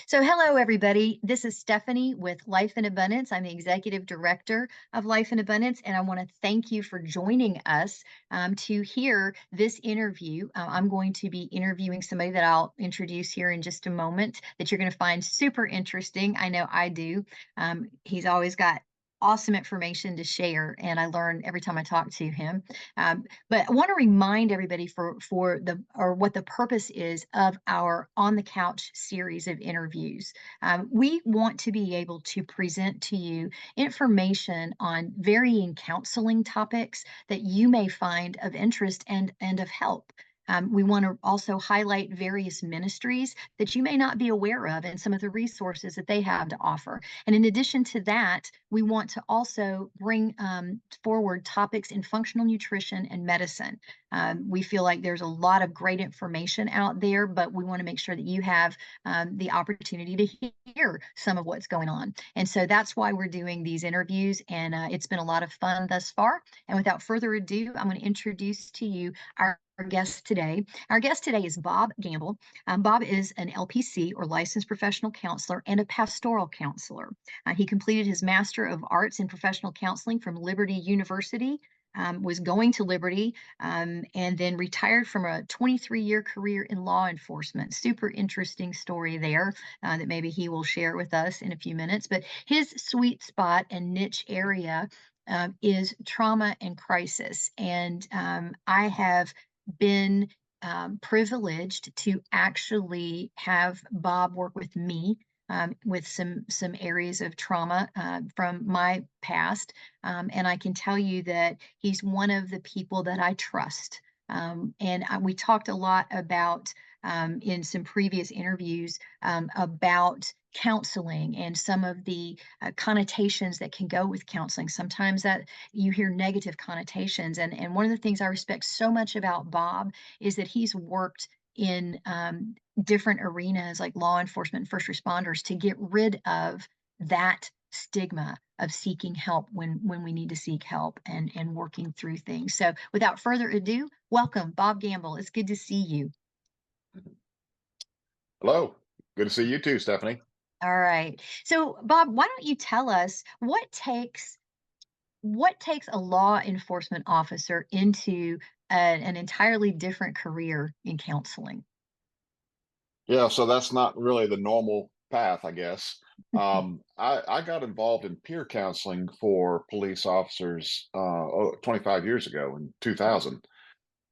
So, hello, everybody. This is Stephanie with Life in Abundance. I'm the executive director of Life in Abundance, and I want to thank you for joining us to hear this interview. I'm going to be interviewing somebody that I'll introduce here in just a moment that you're going to find super interesting. I know I do. He's always got awesome information to share, and I learn every time I talk to him. But I want to remind everybody for the or what the purpose is of our On the Couch series of interviews. We want to be able to present to you information on varying counseling topics that you may find of interest and of help. We want to also highlight various ministries that you may not be aware of and some of the resources that they have to offer. And in addition to that, we want to also bring forward topics in functional nutrition and medicine. We feel like there's a lot of great information out there, but we want to make sure that you have the opportunity to hear some of what's going on. And so that's why we're doing these interviews, and it's been a lot of fun thus far. And without further ado, I'm going to introduce to you our guest today. Our guest today is Bob Gamble. Bob is an LPC, or licensed professional counselor, and a pastoral counselor. He completed his Master of Arts in Professional Counseling from Liberty University, was going to Liberty, and then retired from a 23-year career in law enforcement. Super interesting story there that maybe he will share with us in a few minutes. But his sweet spot and niche area is trauma and crisis. And I have been privileged to actually have Bob work with me with some areas of trauma from my past, and I can tell you that he's one of the people that I trust. We talked a lot about in some previous interviews about counseling and some of the connotations that can go with counseling. Sometimes that you hear negative connotations. And one of the things I respect so much about Bob is that he's worked in different arenas like law enforcement and first responders to get rid of that stigma of seeking help when we need to seek help and working through things. So without further ado, welcome, Bob Gamble. It's good to see you. Hello. Good to see you too, Stephanie. All right. So Bob, why don't you tell us what takes a law enforcement officer into an entirely different career in counseling? Yeah, so that's not really the normal path, I guess. I got involved in peer counseling for police officers 25 years ago in 2000.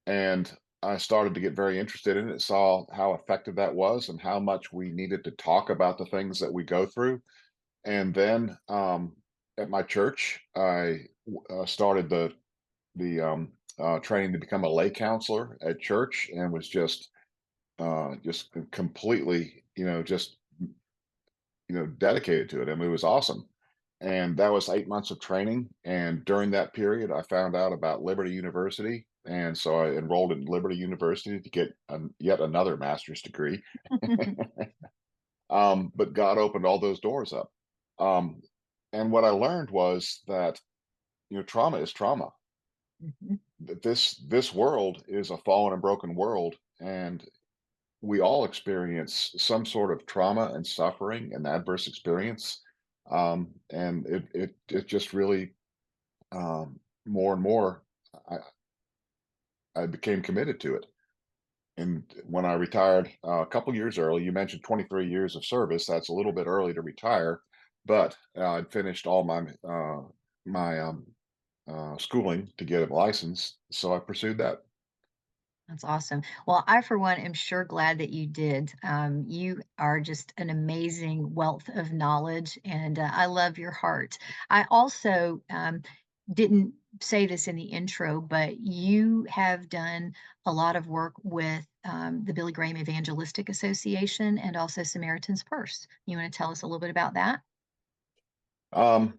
And I started to get very interested in it, saw how effective that was and how much we needed to talk about the things that we go through. And then at my church, I started the training to become a lay counselor at church, and was just completely, dedicated to it. I mean, it was awesome. And that was 8 months of training. And during that period, I found out about Liberty University. And so I enrolled in Liberty University to get yet another master's degree. But God opened all those doors up. Um, and what I learned was that, trauma is trauma. Mhm. That this world is a fallen and broken world, and we all experience some sort of trauma and suffering and adverse experience. And it just really, more and more, I, I became committed to it. And when I retired a couple years early, you mentioned 23 years of service. That's a little bit early to retire, but I'd finished all my schooling to get a license, so I pursued that. That's awesome. Well, I, for one, am sure glad that you did. You are just an amazing wealth of knowledge, and I love your heart. I also didn't say this in the intro, but you have done a lot of work with the Billy Graham Evangelistic Association and also Samaritan's Purse. You want to tell us a little bit about that? Um,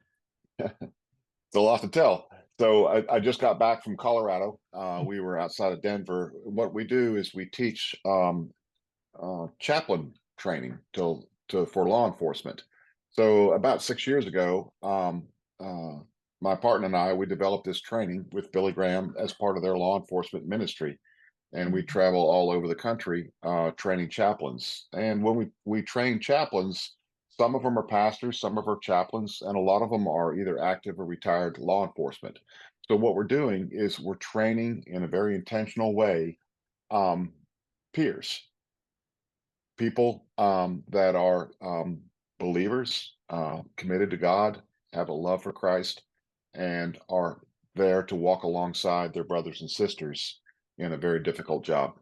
It's a lot to tell. So I just got back from Colorado. We were outside of Denver. What we do is we teach chaplain training for law enforcement. So about 6 years ago, my partner and I, we developed this training with Billy Graham as part of their law enforcement ministry. and we Mhm. travel all over the country training chaplains. And when we train chaplains, some of them are pastors, some of them are chaplains, and a lot of them are either active or retired law enforcement. So what we're doing is we're training in a very intentional way um, peers, people that are believers, committed to God, have a love for Christ, and are there to walk alongside their brothers and sisters in a very difficult job.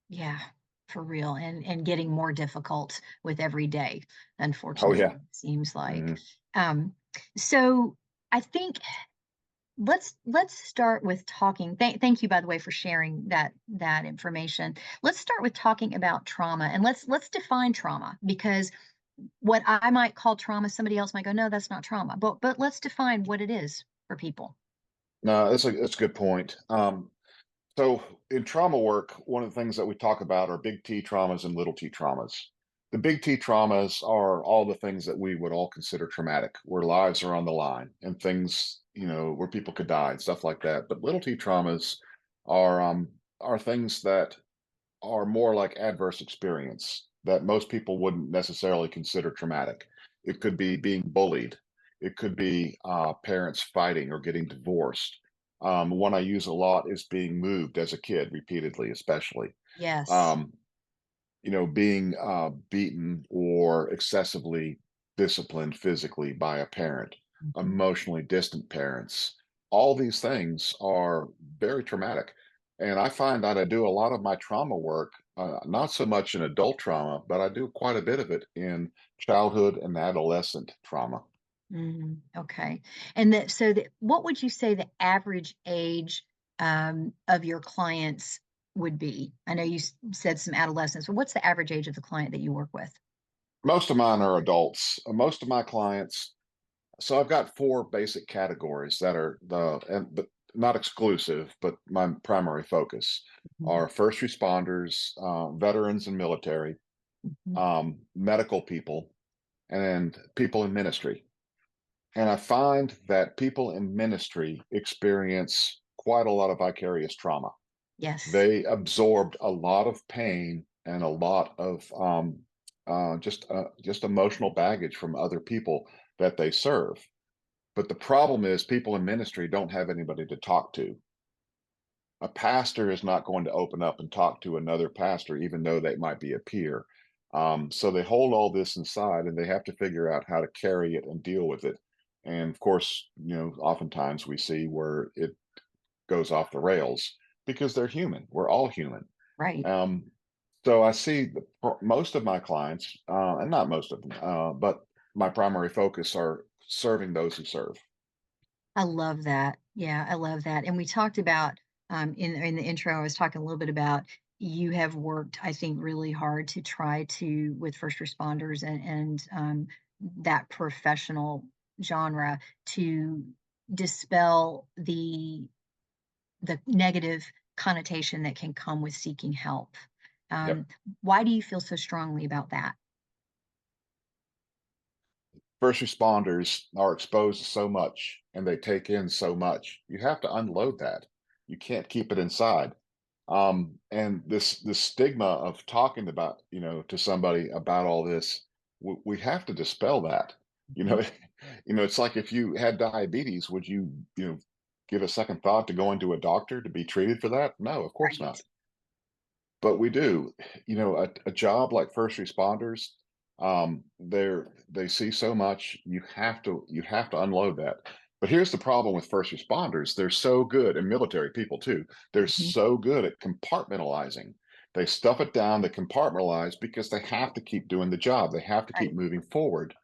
Yeah, for real, and getting more difficult with every day, Oh unfortunately, yeah. it seems like. Mhm. Um, so I think let's start with talking. Thank you, by the way, for sharing that information. Let's start with talking about trauma, and let's define trauma, because what I might call trauma, somebody else might go, no, that's not trauma. But let's define what it is for people. No, that's a good point. So in trauma work, one of the things that we talk about are big T traumas and little T traumas. The big T traumas are all the things that we would all consider traumatic, where lives are on the line and things, where people could die and stuff like that. But little T traumas are things that are more like adverse experience that most people wouldn't necessarily consider traumatic. It could be being bullied. It could be parents fighting or getting divorced. One I use a lot is being moved as a kid repeatedly, especially. Yes. Um, being beaten or excessively disciplined physically by a parent, Mhm. emotionally distant parents. All these things are very traumatic. And I find that I do a lot of my trauma work, not so much in adult trauma, but I do quite a bit of it in childhood and adolescent trauma. Okay. And what would you say the average age of your clients would be? I know you said some adolescents, but what's the average age of the client that you work with? Most of mine are adults. Most of my clients, so I've got four basic categories that are but not exclusive, but my primary focus Mhm. are first responders, veterans and military, Mhm. medical people, and people in ministry. And I find that people in ministry experience quite a lot of vicarious trauma. Yes. They absorbed a lot of pain and a lot of just emotional baggage from other people that they serve. But the problem is people in ministry don't have anybody to talk to. A pastor is not going to open up and talk to another pastor, even though they might be a peer. So they hold all this inside and they have to figure out how to carry it and deal with it. And of course, oftentimes we see where it goes off the rails because they're human. We're all human. Right. Um, so I see most of my clients, and not most of them, but my primary focus are serving those who serve. I love that. Yeah, I love that. And we talked about in the intro, I was talking a little bit about you have worked, I think, really hard to try to with first responders and that professional genre to dispel the negative connotation that can come with seeking help. Yep. Um, why do you feel so strongly about that? First responders are exposed to so much and they take in so much. You have to unload that. You can't keep it inside. And this stigma of talking about, to somebody about all this, we have to dispel that. You Mhm. know, it's like if you had diabetes, would give a second thought to going to a doctor to be treated for that? No, of course Right. not. But we do. A job like first responders, they see so much. You have to unload that. But here's the problem with first responders: they're so good, and military people too. They're Mhm. so good at compartmentalizing. They stuff it down. They compartmentalize because they have to keep doing the job. They have to keep Right. moving forward.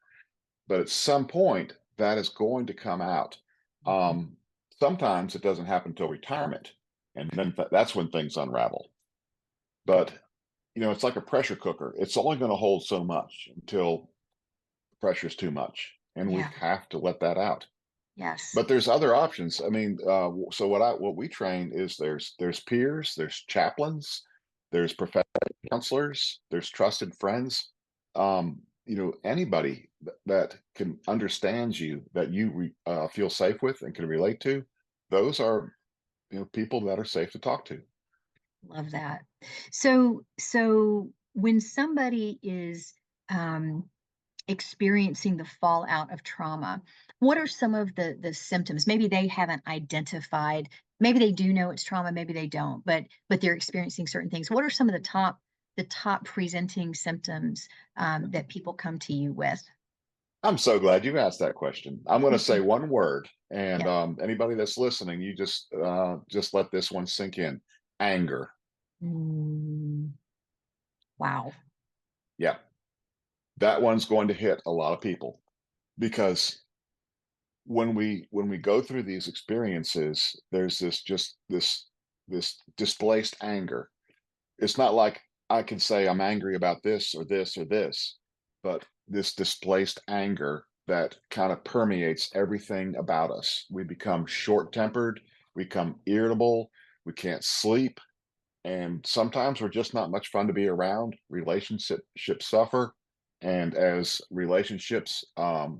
But at some point, that is going to come out. Mhm. Sometimes it doesn't happen until retirement, and then that's when things unravel. But it's like a pressure cooker. It's only going to hold so much until the pressure's too much, and we Yeah. have to let that out. Yes. But there's other options. I mean, so what we train is there's peers, there's chaplains, there's professional counselors, there's trusted friends. Anybody that can understands you, that you feel safe with and can relate to. Those are people that are safe to talk to. Love that. So when somebody is um, experiencing the fallout of trauma, what are some of the symptoms? Maybe they haven't identified. Maybe they do know it's trauma. Maybe they don't. But they're experiencing certain things. What are some of the top presenting symptoms that people come to you with? I'm so glad you asked that question. I'm going to say Mhm. one word, and Yeah. anybody that's listening, you just let this one sink in. Anger. Mm, wow. Yeah, that one's going to hit a lot of people because when we go through these experiences, there's this displaced anger. It's not like I can say I'm angry about this or this or this, but this displaced anger that kind of permeates everything about us. We become short-tempered, we become irritable, we can't sleep, and sometimes we're just not much fun to be around. Relationships suffer, and as relationships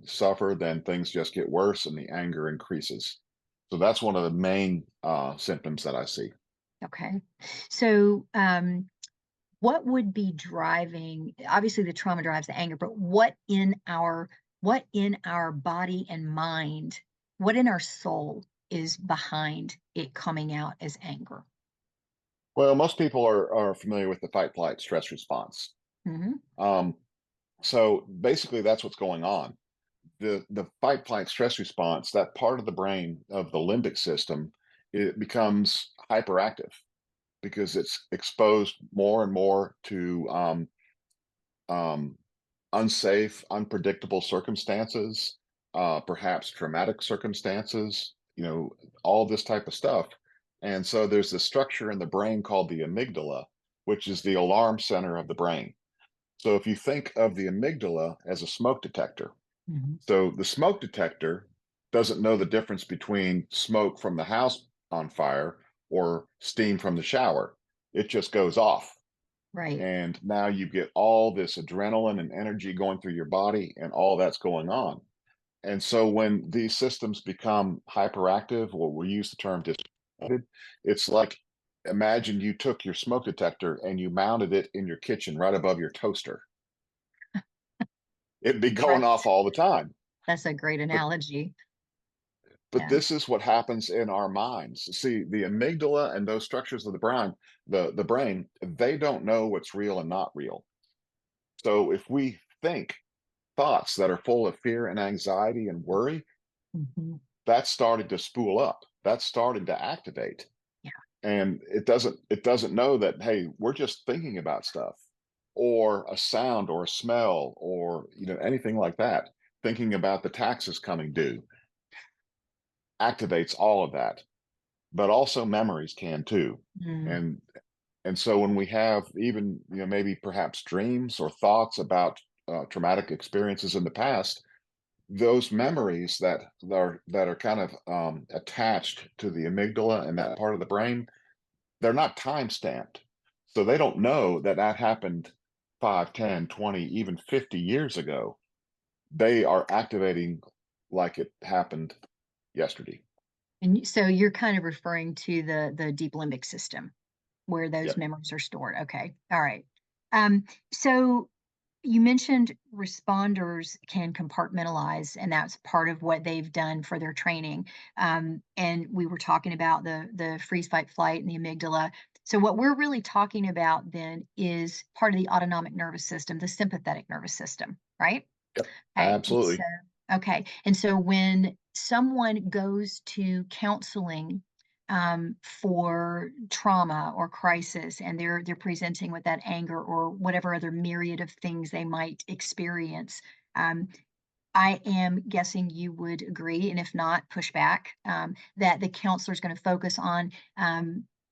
suffer, then things just get worse and the anger increases. So that's one of the main symptoms that I see. Okay. So what would be driving, obviously the trauma drives the anger, but what in our body and mind, what in our soul is behind it coming out as anger? Well, most people are familiar with the fight, flight, stress response. Hmm. Um, so basically, that's what's going on. The fight, flight, stress response, that part of the brain of the limbic system, it becomes hyperactive because it's exposed more and more to um, unsafe, unpredictable circumstances, perhaps traumatic circumstances, all this type of stuff. And so there's this structure in the brain called the amygdala, which is the alarm center of the brain. So if you think of the amygdala as a smoke detector, Hmm. so the smoke detector doesn't know the difference between smoke from the house on fire or steam from the shower. It just goes off. Right. And now you get all this adrenaline and energy going through your body, and all that's going on. And so when these systems become hyperactive, or we use the term dysregulated, it's like imagine you took your smoke detector and you mounted it in your kitchen right above your toaster. It'd be going Right. off all the time. That's a great But analogy. but Yeah. this is what happens in our minds. See, the amygdala and those structures of the brain, they don't know what's real and not real. So if we think thoughts that are full of fear and anxiety and worry, Hmm. that's starting to spool up. That's starting to activate. Yeah. And it doesn't know that, hey, we're just thinking about stuff or a sound or a smell or anything like that. Thinking about the taxes coming due activates all of that. But also memories can too. Mm. And and so when we have even maybe perhaps dreams or thoughts about traumatic experiences in the past, those memories that are kind of attached to the amygdala and that part of the brain, they're not time stamped, so they don't know that that happened 5, 10, 20, even 50 years ago. They are activating like it happened yesterday. And so you're kind of referring to the deep limbic system where those Yep. memories are stored. Okay. All right. So you mentioned responders can compartmentalize, and that's part of what they've done for their training. And we were talking about the freeze, fight, flight, and the amygdala. So what we're really talking about then is part of the autonomic nervous system, the sympathetic nervous system, right? Yep. Okay. And so Absolutely. when someone goes to counseling for trauma or crisis, and they're presenting with that anger or whatever other myriad of things they might experience, um, I am guessing you would agree, and if not, push back, that the counselor is going to focus on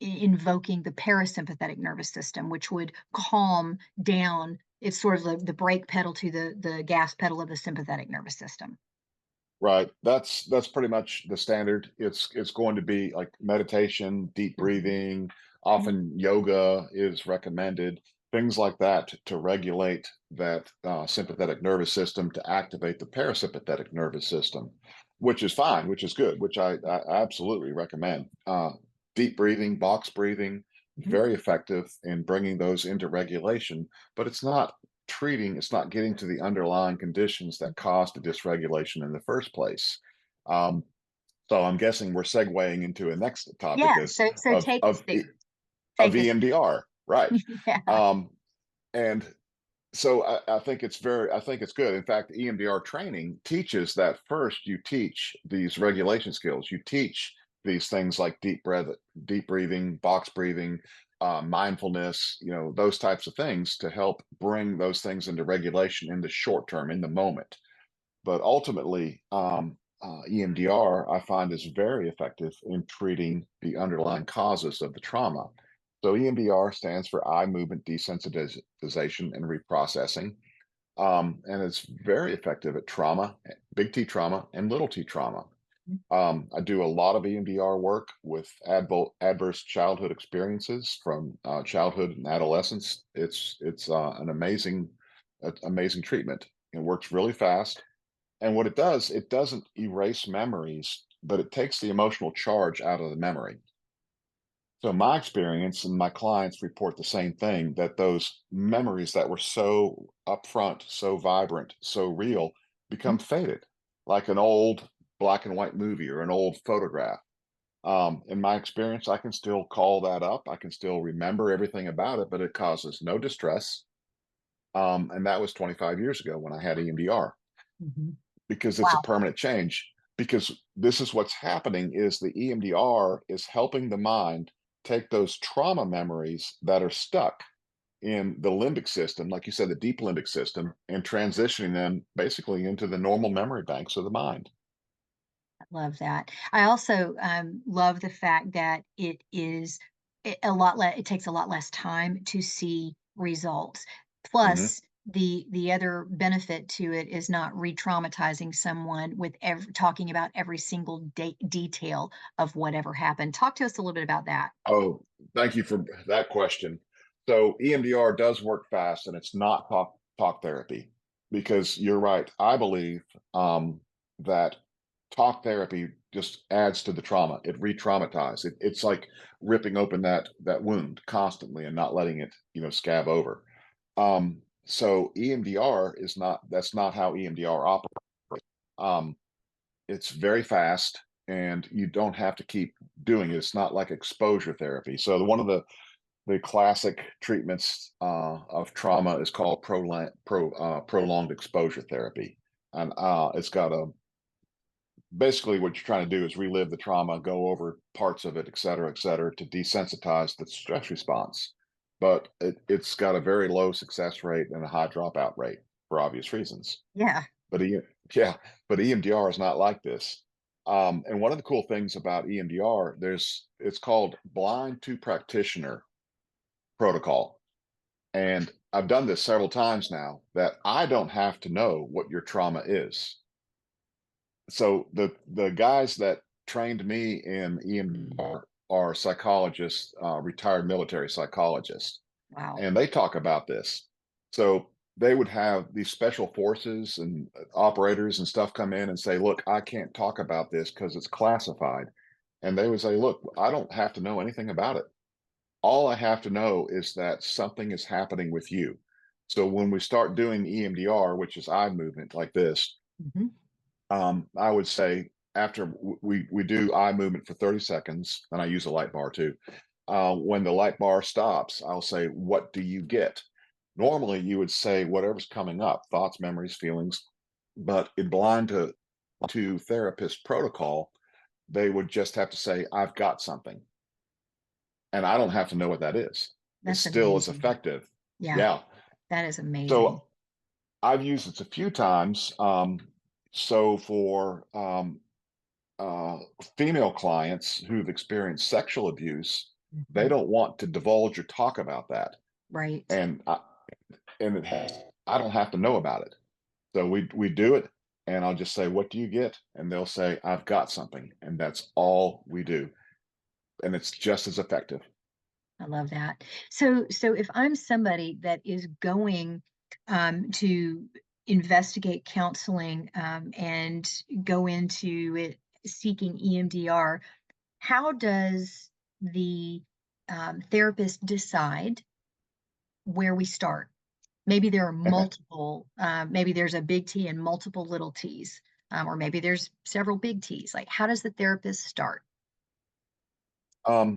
invoking the parasympathetic nervous system, which would calm down. It's sort of the brake pedal to the gas pedal of the sympathetic nervous system. Right. That's pretty much the standard. It's going to be like meditation, deep Mhm. breathing, Mhm. often yoga is recommended, things like that to regulate that sympathetic nervous system to activate the parasympathetic nervous system, which is fine, which is good, which I absolutely recommend. Deep breathing, box breathing, Mhm. very effective in bringing those into regulation, but it's not getting to the underlying conditions that cause the dysregulation in the first place. Um, so I'm guessing we're segueing into a next topic Yeah. is So of take us of there. of Take us EMDR, right? there. Yeah. Um, and so I think it's good. In fact, EMDR training teaches that first you teach these regulation skills. You teach these things like deep breathing, box breathing, mindfulness, those types of things to help bring those things into regulation in the short term, in the moment. But ultimately, EMDR I find is very effective in treating the underlying causes of the trauma. So EMDR stands for eye movement desensitization and reprocessing. And it's very effective at trauma, big T trauma and little t trauma. I do a lot of EMDR work with adverse childhood experiences from childhood and adolescence. It's an amazing treatment. It works really fast, and what it does, it doesn't erase memories, but it takes the emotional charge out of the memory. So my experience and my clients report the same thing, that those memories that were so upfront, so vibrant, so real become faded, like an old black and white movie or an old photograph. In my experience, I can still call that up. I can still remember everything about it, but it causes no distress. And that was 25 years ago when I had EMDR, Mhm. because it's a Wow. permanent change. Because this is what's happening is the EMDR is helping the mind take those trauma memories that are stuck in the limbic system, like you said, the deep limbic system, and transitioning them basically into the normal memory banks of the mind. Love that. I also love the fact that a lot less. It takes a lot less time to see results. Hmm. Plus, the other benefit to it is not re-traumatizing someone with talking about every single detail of whatever happened. Talk to us a little bit about that. Oh, thank you for that question. So EMDR does work fast, and it's not talk therapy, because you're right. I believe that talk therapy just adds to the trauma. It re-traumatizes. It's like ripping open that wound constantly and not letting it, scab over. So EMDR is not. That's not how EMDR operates. Um, it's very fast, and you don't have to keep doing it. It's not like exposure therapy. So one of the classic treatments of trauma is called prolonged exposure therapy, and it's got a basically what you're trying to do is relive the trauma, go over parts of it, et cetera, to desensitize the stress response. But it's got a very low success rate and a high dropout rate for obvious reasons. Yeah. But yeah, but EMDR is not like this. And one of the cool things about EMDR, it's called blind to practitioner protocol. And I've done this several times now, that I don't have to know what your trauma is. So the guys that trained me in EMDR are psychologists, retired military psychologists, Wow. and they talk about this. So they would have these special forces and operators and stuff come in and say, "Look, I can't talk about this because it's classified." And they would say, "Look, I don't have to know anything about it. All I have to know is that something is happening with you." So when we start doing EMDR, which is eye movement like this, Hmm. I would say after we do eye movement for 30 seconds, and I use a light bar too. When the light bar stops, I'll say, "What do you get?" Normally, you would say whatever's coming up, thoughts, memories, feelings. But in blind to therapist protocol, they would just have to say, "I've got something," and I don't have to know what that is. It's That's still as amazing. effective. Yeah, Yeah. that is amazing. So I've used it a few times. So for uh, female clients who've experienced sexual abuse, they Mhm. don't want to divulge or talk about that, Right. and I don't have to know about it. So we do it, and I'll just say, "What do you get?" And they'll say, "I've got something," and that's all we do, and it's just as effective. I love that. So if I'm somebody that is going to investigate counseling and go into it seeking EMDR, how does the therapists decide where we start. Maybe there are multiple, maybe there's a big T and multiple little T's, or maybe there's several big T's. Like, how does the therapist start?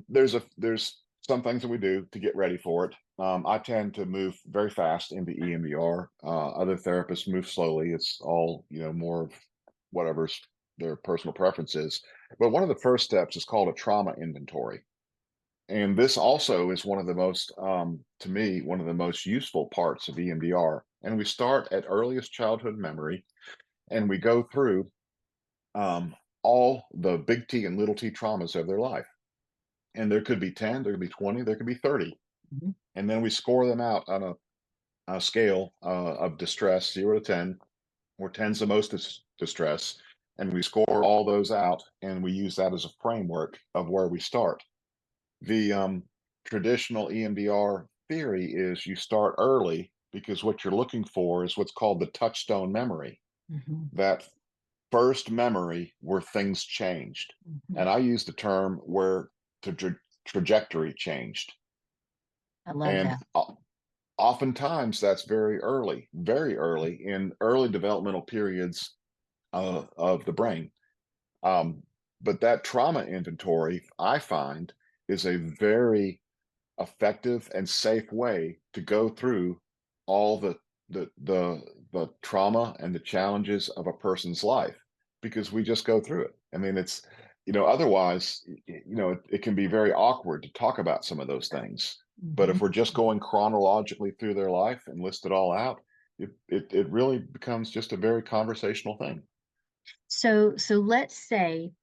There's some things that we do to get ready for it. I tend to move very fast into EMDR. Other therapists move slowly. It's all, more of whatever's their personal preferences. But one of the first steps is called a trauma inventory. And this also is one of the most, to me, one of the most useful parts of EMDR. And we start at earliest childhood memory and we go through um, all the big T and little t traumas of their life. And there could be 10, there could be 20, there could be 30. Mhm. And then we score them out on a scale of distress, 0 to 10, where 10's the most distress. And we score all those out and we use that as a framework of where we start. The traditional EMDR theory is you start early because what you're looking for is what's called the touchstone memory, Mhm. that first memory where things changed. Mhm. And I use the term where the trajectory changed. I love And that. oftentimes that's very early in early developmental periods of the brain. Um, but that trauma inventory, I find, is a very effective and safe way to go through all the trauma and the challenges of a person's life because we just go through it. I mean, it's otherwise, it can be very awkward to talk about some of those things. But Mhm. if we're just going chronologically through their life and list it all out, it really becomes just a very conversational thing. So let's say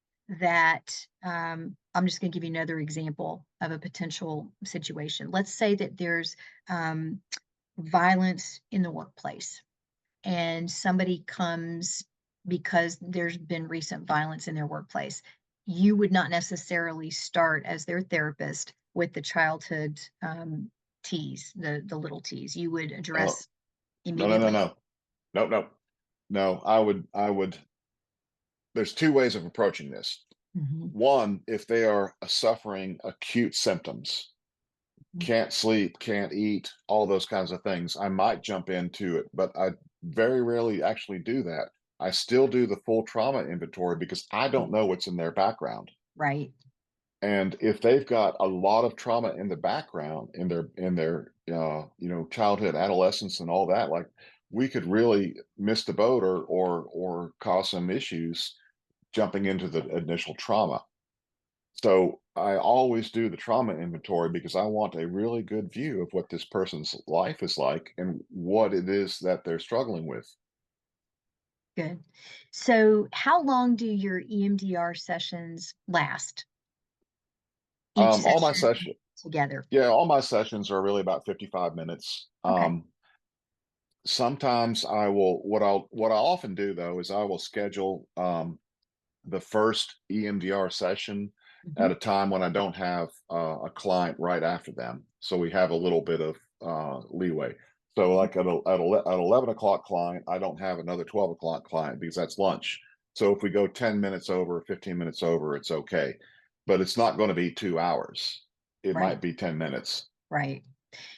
that I'm just going to give you another example of a potential situation. Let's say that there's um, violence in the workplace, and somebody comes because there's been recent violence in their workplace. You would not necessarily start as their therapist with the childhood T's, the little T's. You would Oh, address no, no, no, immediately. no, no, no, no. I would. There's two ways of approaching this. Mhm. One, if they are suffering acute symptoms, Mhm. can't sleep, can't eat, all those kinds of things, I might jump into it, but I very rarely actually do that. I still do the full trauma inventory because I don't know what's in their background. Right. And if they've got a lot of trauma in the background, in their childhood, adolescence, and all that, like we could really miss the boat or cause some issues jumping into the initial trauma. So I always do the trauma inventory because I want a really good view of what this person's life is like and what it is that they're struggling with. Good. So, how long do your EMDR sessions last? Each All my session session, together? yeah, all my sessions are really about 55 minutes. Okay. Sometimes what I often do though is I will schedule the first EMDR session at Mhm. a time when I don't have a client right after them. So we have a little bit of leeway. So Mhm. like at 11 o'clock client, I don't have another 12 o'clock client because that's lunch. So if we go 10 minutes over, 15 minutes over, it's okay. But it's not going to be 2 hours. It Right, might be 10 minutes. right.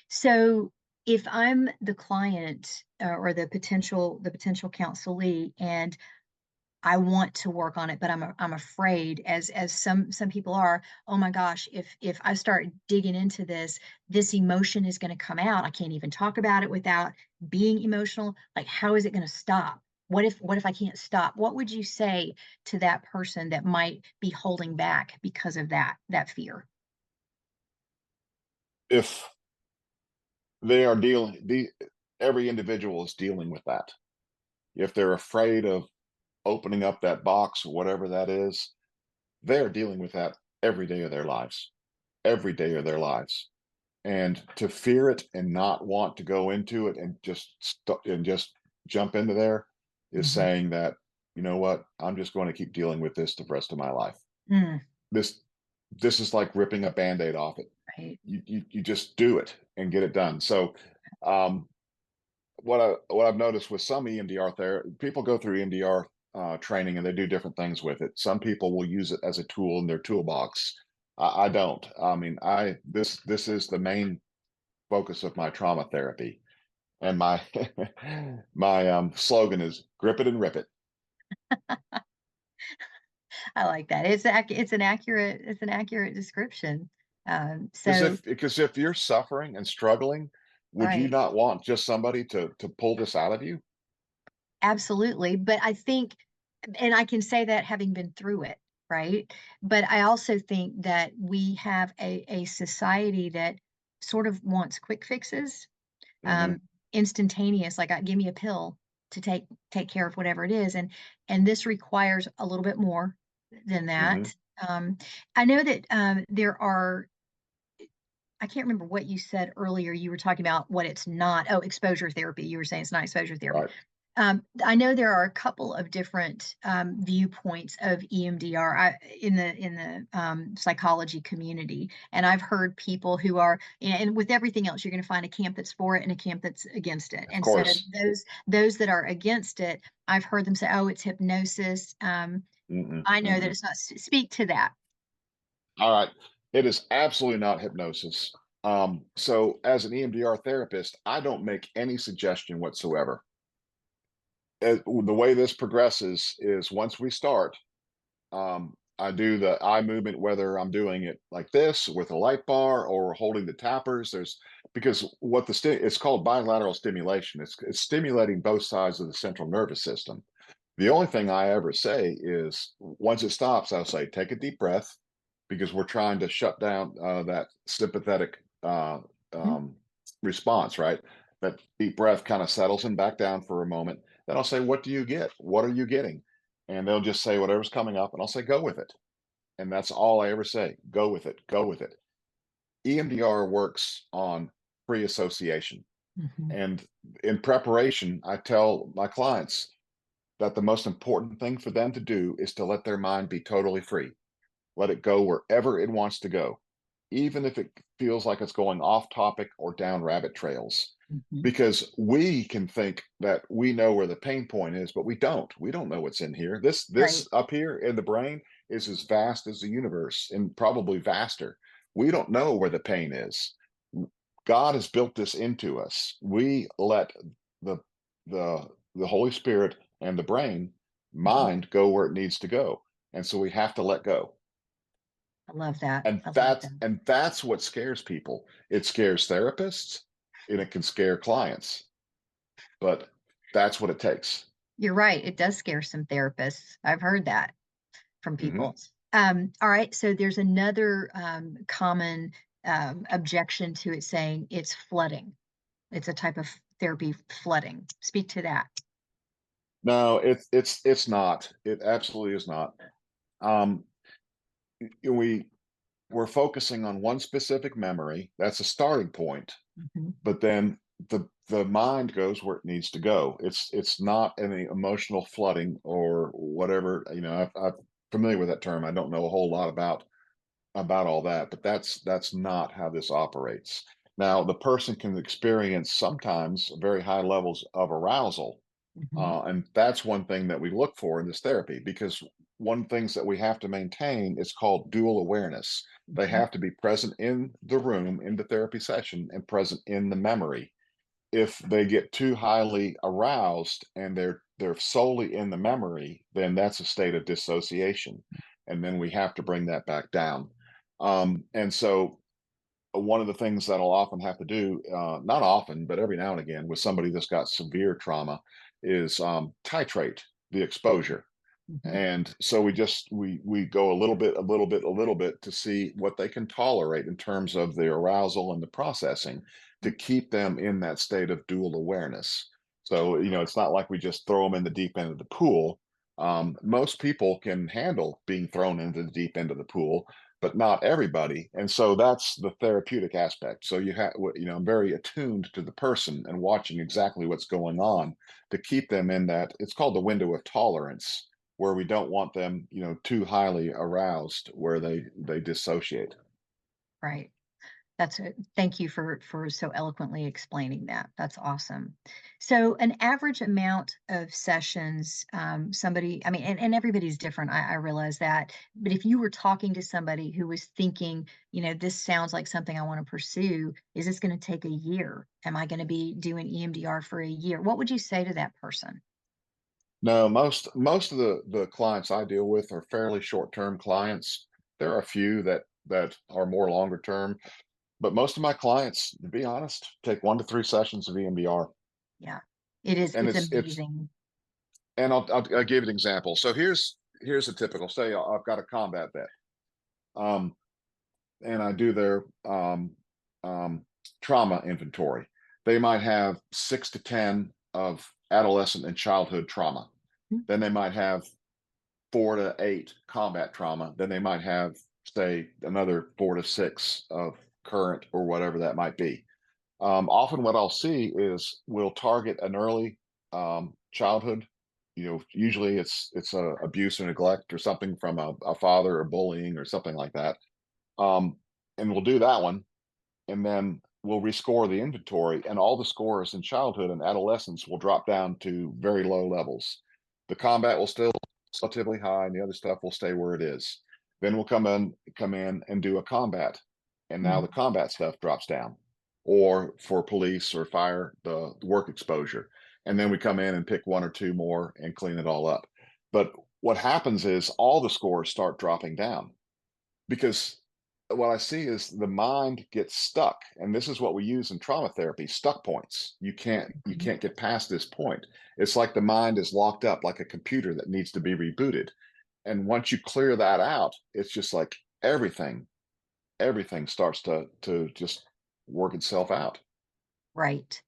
So, if I'm the client, or the potential counselee, and I want to work on it, but I'm afraid, as some people are. Oh my gosh, if I start digging into this, this emotion is going to come out. I can't even talk about it without being emotional. Like, how is it going to stop? What if I can't stop? What would you say to that person that might be holding back because of that fear? If they are dealing, every individual is dealing with that. If they're afraid of opening up that box or whatever that is, they're dealing with that every day of their lives, every day of their lives. And to fear it and not want to go into it and just jump into there is Mhm. saying that, you know what, I'm just going to keep dealing with this the rest of my life. Mm, This this is like ripping a band-aid off it. right. You just do it and get it done. So um what I've noticed with some EMDR therapy, people go through EMDR training and they do different things with it. Some people will use it as a tool in their toolbox. I don't. I mean, this is the main focus of my trauma therapy, and my my slogan is "Grip it and rip it." I like that. It's an accurate description. So Because if you're suffering and struggling, would you right. not want just somebody to pull this out of you? Absolutely, but I think and I can say that having been through it, right? But I also think that we have a society that sort of wants quick fixes, Hmm. um, instantaneous, like, "Give me a pill to take care of whatever it is," and this requires a little bit more than Hmm. that. I know that, there are I can't remember what you said earlier, you were talking about what it's not. Oh, exposure therapy, you were saying it's not exposure therapy. Right. I know there are a couple of different, viewpoints of EMDR in the psychology community, and I've heard people who are and with everything else, you're gonna find a camp that's for it and a camp that's against it, Of and so course. those that are against it, I've heard them say, "Oh, it's hypnosis." Mm-mm, I know that mm-mm. it's not. Speak to that. All right. It is absolutely not hypnosis. So as an EMDR therapist, I don't make any suggestion whatsoever. The way this progresses is once we start, I do the eye movement, whether I'm doing it like this with a light bar or holding the tappers. There's because what it's called bilateral stimulation. It's stimulating both sides of the central nervous system. The only thing I ever say is once it stops, I'll say, take a deep breath because we're trying to shut down that sympathetic Mhm. um, response, right? That deep breath kind of settles him back down for a moment. Then I'll say, what do you get? What are you getting? And they'll just say whatever's coming up, and I'll say, go with it. And that's all I ever say. Go with it. Go with it. EMDR works on free association. Mhm. And in preparation, I tell my clients that the most important thing for them to do is to let their mind be totally free. Let it go wherever it wants to go, even if it feels like it's going off topic or down rabbit trails. Mhm. Because we can think that we know where the pain point is, but we don't. We don't know what's in here. This Right. up here in the brain is as vast as the universe and probably vaster. We don't know where the pain is. God has built this into us. We let the the Holy Spirit and the brain Mhm. mind go where it needs to go. And so we have to let go. I love that. And I love that's that. and that's what scares people. It scares therapists and it can scare clients, but that's what it takes. You're right, it does scare some therapists. I've heard that from Mhm. people. All right, so there's another, common, objection to it saying it's flooding. It's a type of therapy, flooding. Speak to that. No, it's not. It absolutely is not. Um, we we're focusing on one specific memory. That's a starting point, Mhm, but then the mind goes where it needs to go. It's not any emotional flooding or whatever. I'm familiar with that term. I don't know a whole lot about all that, but that's not how this operates. Now, the person can experience sometimes very high levels of arousal, mhm, and that's one thing that we look for in this therapy because one things that we have to maintain is called dual awareness. They mhm, have to be present in the room, in the therapy session, and present in the memory. If they get too highly aroused and they're solely in the memory, then that's a state of dissociation, and then we have to bring that back down. And so one of the things that I'll often have to do, not often, but every now and again, with somebody that's got severe trauma, is titrate the exposure. mhm, And so we go a little bit, a little bit, a little bit to see what they can tolerate in terms of the arousal and the processing to keep them in that state of dual awareness. So, it's not like we just throw them in the deep end of the pool. Most people can handle being thrown into the deep end of the pool, but not everybody. And so that's the therapeutic aspect. So I'm very attuned to the person and watching exactly what's going on to keep them in that. It's called the window of tolerance where we don't want them, too highly aroused where they dissociate. right. That's it. Thank you for so eloquently explaining that. That's awesome. So, an average amount of sessions, somebody, I mean, and everybody's different. I realize that. But if you were talking to somebody who was thinking, this sounds like something I want to pursue, is this going to take a year? Am I going to be doing EMDR for a year? What would you say to that person? No, most of the clients I deal with are fairly short-term clients. There are a few that are more longer term, but most of my clients, to be honest, take 1 to 3 sessions of EMDR. Yeah, it is. And It's it's amazing. and I'll give you an example. So here's a typical, say I've got a combat vet, um, and I do their um, trauma inventory. They might have 6 to 10 of adolescent and childhood trauma. Mm, Then they might have 4 to 8 combat trauma. Then they might have, say, another 4 to 6 of current or whatever that might be. Often, what I'll see is we'll target an early childhood. Usually it's abuse or neglect or something from a father or bullying or something like that. Um, and we'll do that one, and then we'll rescore the inventory, and all the scores in childhood and adolescence will drop down to very low levels. The combat will still relatively high, and the other stuff will stay where it is. Then we'll come in and do a combat, and now mm, the combat stuff drops down. Or for police or fire, the work exposure, and then we come in and pick 1 or 2 more and clean it all up. But what happens is all the scores start dropping down because what I see is the mind gets stuck, and this is what we use in trauma therapy: stuck points. You mhm. can't get past this point. It's like the mind is locked up, like a computer that needs to be rebooted. And once you clear that out, it's just like everything starts to just work itself out. Right.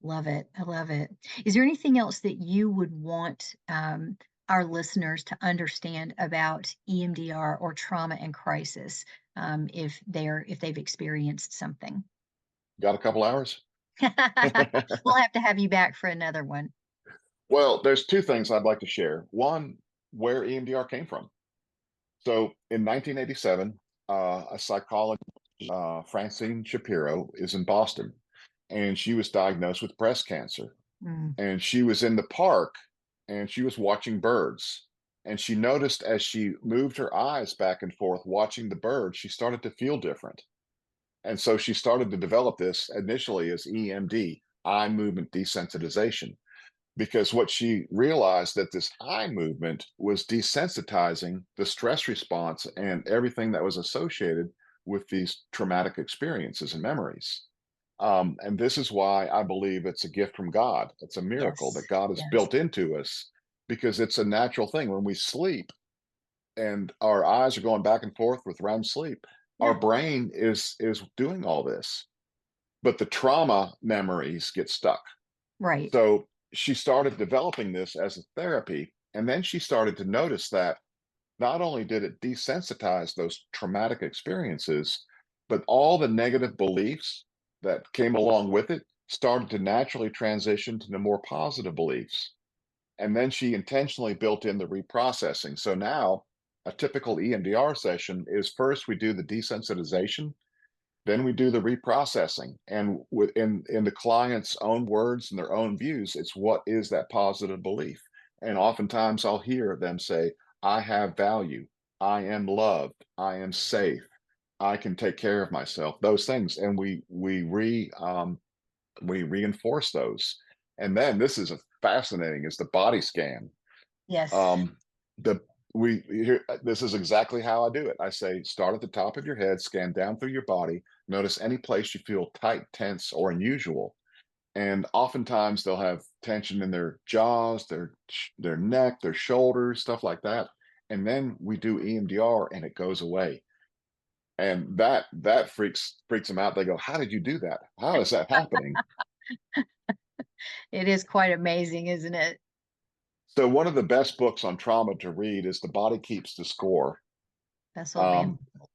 Love it. I love it. Is there anything else that you would want our listeners to understand about EMDR or trauma and crisis if they've experienced something? Got a couple hours? We'll have to have you back for another one. Well, there's 2 things I'd like to share. One, where EMDR came from. So in 1987, a psychologist, Francine Shapiro, is in Boston, and she was diagnosed with breast cancer. Mm, And she was in the park, and she was watching birds. And she noticed as she moved her eyes back and forth watching the birds, she started to feel different. And so she started to develop this initially as EMD, eye movement desensitization, because what she realized that this eye movement was desensitizing the stress response and everything that was associated with these traumatic experiences and memories. And this is why I believe it's a gift from God. It's a miracle yes. that God has Yes. built into us because it's a natural thing. When we sleep and our eyes are going back and forth with REM sleep, our Yeah. brain is doing all this, but the trauma memories get stuck. Right. So she started developing this as a therapy. And then she started to notice that not only did it desensitize those traumatic experiences, but all the negative beliefs that came along with it started to naturally transition to the more positive beliefs. And then she intentionally built in the reprocessing. So now a typical EMDR session is first we do the desensitization, then we do the reprocessing, and in the client's own words and their own views, it's what is that positive belief. And oftentimes I'll hear them say, I have value, I am loved, I am safe, I can take care of myself, those things. And we reinforce those. And then this is a fascinating, is the body scan. Yes. um, the we here This is exactly how I do it. I say, start at the top of your head, scan down through your body, notice any place you feel tight, tense, or unusual. And oftentimes they'll have tension in their jaws, their neck, their shoulders, stuff like that. And then we do EMDR and it goes away. And that freaks them out. They go, how did you do that? How is that happening? It is quite amazing, isn't it? So one of the best books on trauma to read is The Body Keeps the Score. Bessel van Um, Kolk.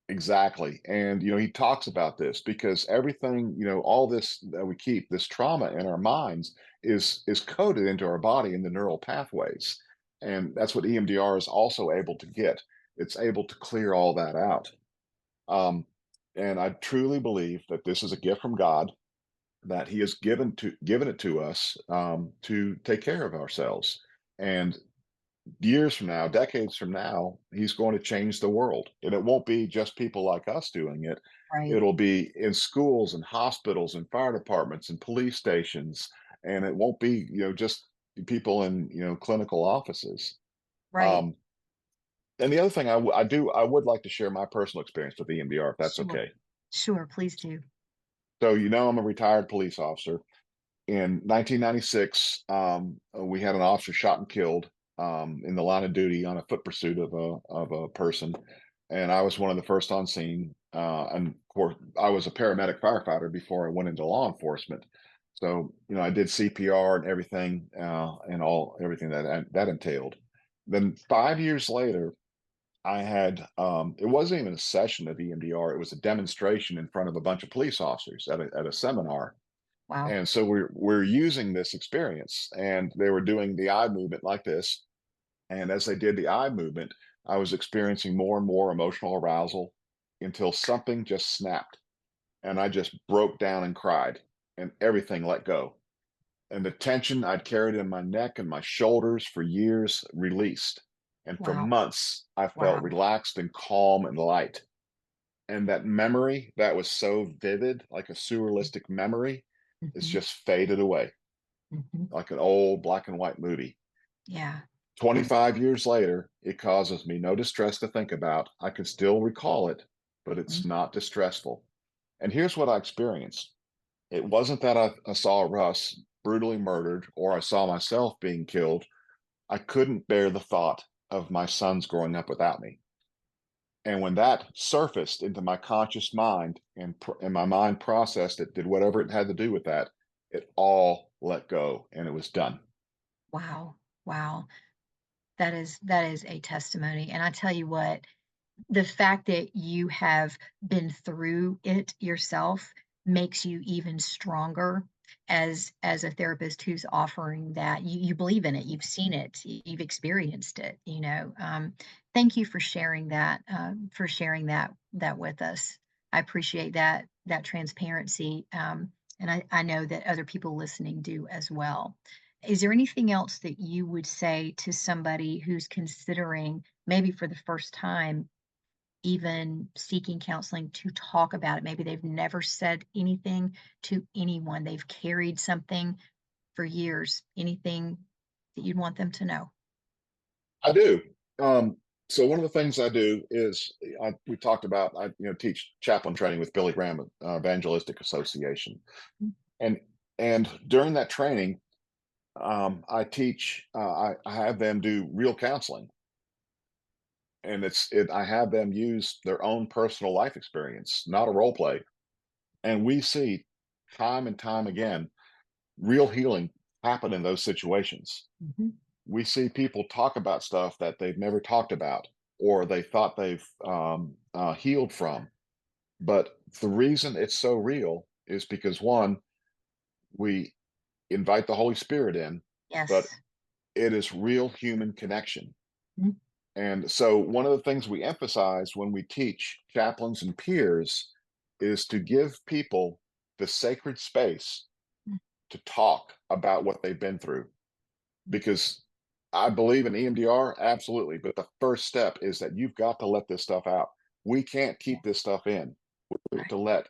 Exactly. And, he talks about this because everything, all this that we keep, this trauma in our minds is coded into our body in the neural pathways. And that's what EMDR is also able to get. It's able to clear all that out. Um, And I truly believe that this is a gift from God, that He has given it to us, to take care of ourselves. And years from now, decades from now, He's going to change the world, and it won't be just people like us doing it. Right, It'll be in schools and hospitals and fire departments and police stations, and it won't be just people in clinical offices. right. Um, and the other thing I would like to share my personal experience with EMDR, if that's Sure. okay. Sure, please do. So, I'm a retired police officer. In 1996, we had an officer shot and killed in the line of duty on a foot pursuit of a person, and I was one of the first on scene. And of course, I was a paramedic firefighter before I went into law enforcement. So, I did CPR and everything, and everything that entailed. Then 5 years later, I had it wasn't even a session of EMDR; it was a demonstration in front of a bunch of police officers at a seminar, Wow. and so we're using this experience, and they were doing the eye movement like this. And as they did the eye movement, I was experiencing more and more emotional arousal until something just snapped, and I just broke down and cried, and everything let go. And the tension I'd carried in my neck and my shoulders for years released. And for Wow. months, I felt Wow. relaxed and calm and light. And that memory that was so vivid, like a surrealistic memory, is Mhm, just faded away mhm. like an old black and white movie. Yeah. 25 years later, it causes me no distress to think about. I can still recall it, but it's Mhm. not distressful. And here's what I experienced. It wasn't that I saw Russ brutally murdered or I saw myself being killed. I couldn't bear the thought of my sons growing up without me. And when that surfaced into my conscious mind and my mind processed it, did whatever it had to do with that, it all let go and it was done. Wow. Wow. That is a testimony, and I tell you what, the fact that you have been through it yourself makes you even stronger as a therapist who's offering that. You believe in it, you've seen it, you've experienced it, thank you for sharing that with us. I appreciate that transparency, and I know that other people listening do as well. Is there anything else that you would say to somebody who's considering, maybe for the first time, even seeking counseling to talk about it? Maybe they've never said anything to anyone. They've carried something for years. Anything that you'd want them to know? I do. Um, so one of the things I do is we talked about I teach chaplain training with Billy Graham Evangelistic Association, Mm. and during that training, I have them do real counseling, and I have them use their own personal life experience, not a role play, and we see time and time again real healing happen in those situations. Mhm. We see people talk about stuff that they've never talked about or they thought they've healed from. But the reason it's so real is because one, we invite the Holy Spirit in, but Yes. it is real human connection. Mhm. And so, one of the things we emphasize when we teach chaplains and peers is to give people the sacred space Mm. to talk about what they've been through. Because I believe in EMDR, absolutely. But the first step is that you've got to let this stuff out. We can't Yeah. keep this stuff in. We have Right. to let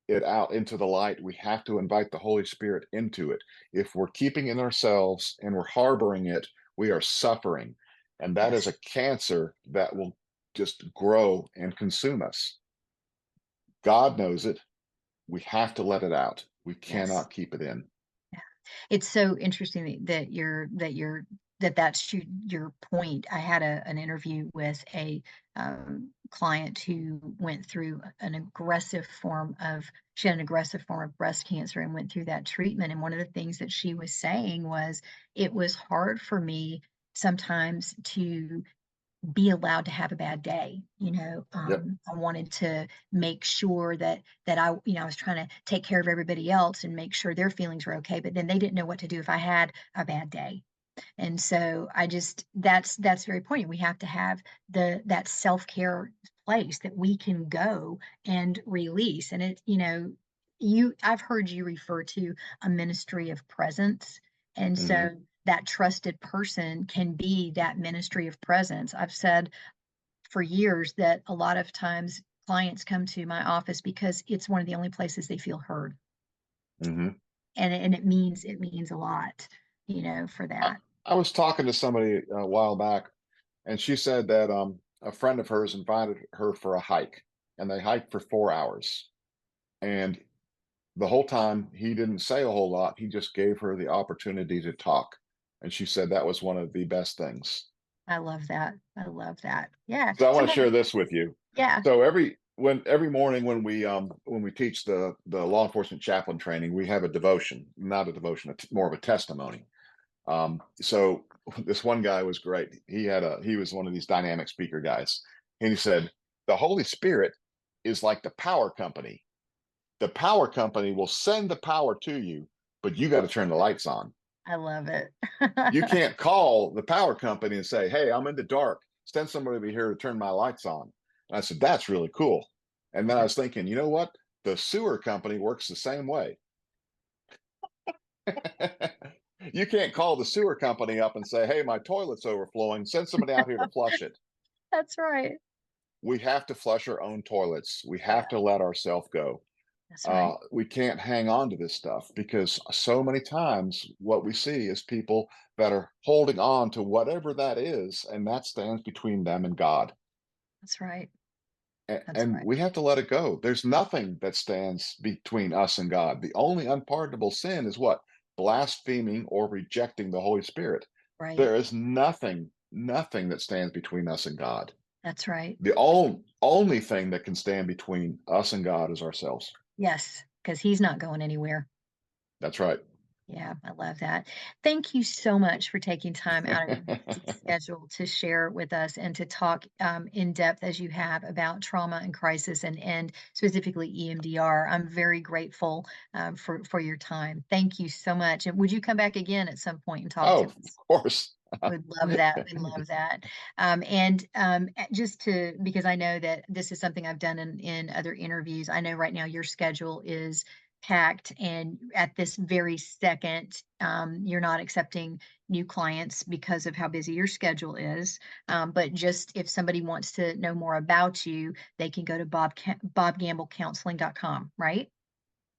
it out into the light. We have to invite the Holy Spirit into it. If we're keeping in ourselves and we're harboring it, we are suffering. And that is Yes. a cancer that will just grow and consume us. God knows it. We have to let it out. We Yes. cannot keep it in. Yeah. It's so interesting that's your point. I had an interview with a client who went through an aggressive form of she had an aggressive form of breast cancer and went through that treatment. And one of the things that she was saying was, it was hard for me sometimes to be allowed to have a bad day. Yep. I wanted to make sure that I was trying to take care of everybody else and make sure their feelings were okay, but then they didn't know what to do if I had a bad day. And so I just that's very poignant. We have to have that self-care place that we can go and release. And I've heard you refer to a ministry of presence. And Hmm. so that trusted person can be that ministry of presence. I've said for years that a lot of times clients come to my office because it's one of the only places they feel heard. Hmm. And it means a lot, for I, that. I was talking to somebody a while back, and she said that a friend of hers invited her for a hike, and they hiked for 4 hours. And the whole time he didn't say a whole lot. He just gave her the opportunity to talk. And she said that was one of the best things. I love that. I love that. Yeah. So I want to Sometimes share this with you. yeah, So every morning when we teach the law enforcement chaplain training, we have a devotion, not a devotion, more of a testimony. So this one guy was great. He was one of these dynamic speaker guys, and he said the Holy Spirit is like the power company. The power company will send the power to you, but you got to turn the lights on. I love it. You can't call the power company and say, "Hey, I'm in the dark. Send somebody over here to turn my lights on." And I said, "That's really cool." And then I Yeah, was thinking, you know what? The sewer company works the same way. You can't call the sewer company up and say, "Hey, my toilet's overflowing. Send somebody out here to flush it." that's right. We have to flush our own toilets. We have Yeah, to let ourselves go. that's right. We can't hang on to this stuff because so many times what we see is people that are holding on to whatever that is, and that stands between them and God. That's right. That's And right. we have to let it go. There's nothing that stands between us and God. The only unpardonable sin is what? Blaspheming or rejecting the Holy Spirit. Right. There is nothing that stands between us and God. That's right. The only thing that can stand between us and God is ourselves. Yes, because he's not going anywhere. That's right. Yeah, I love that. Thank you so much for taking time out of your busy schedule to share with us and to talk in depth as you have about trauma and crisis and specifically EMDR. I'm very grateful for your time. Thank you so much. And would you come back again at some point and talk Oh, to of us? course. Would love that. We love that. Just to because I know that this is something I've done in other interviews. I know right now your schedule is packed, and at this very second, you're not accepting new clients because of how busy your schedule is. But just if somebody wants to know more about you, they can go to bobgamblecounseling.com, right?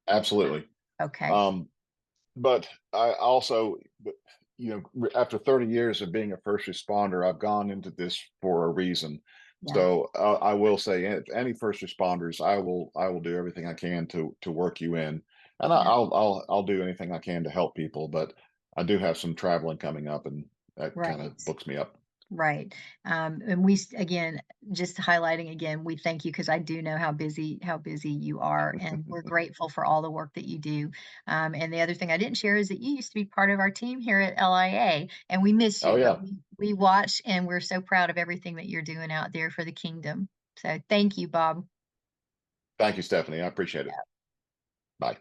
Absolutely. Okay. Um, but I also, after 30 years of being a first responder, I've gone into this for a reason. Yeah. So I will say, any first responders, I will do everything I can to work you in, and Yeah. I'll do anything I can to help people. But I do have some traveling coming up, and that kind Right. of books me up. Right. And again, just highlighting again, we thank you because I do know how busy you are, and we're grateful for all the work that you do. And the other thing I didn't share is that you used to be part of our team here at LIA, and we miss Oh you, but yeah, we watch and we're so proud of everything that you're doing out there for the kingdom. So thank you, Bob. thank you, Stephanie. I appreciate it. Bye.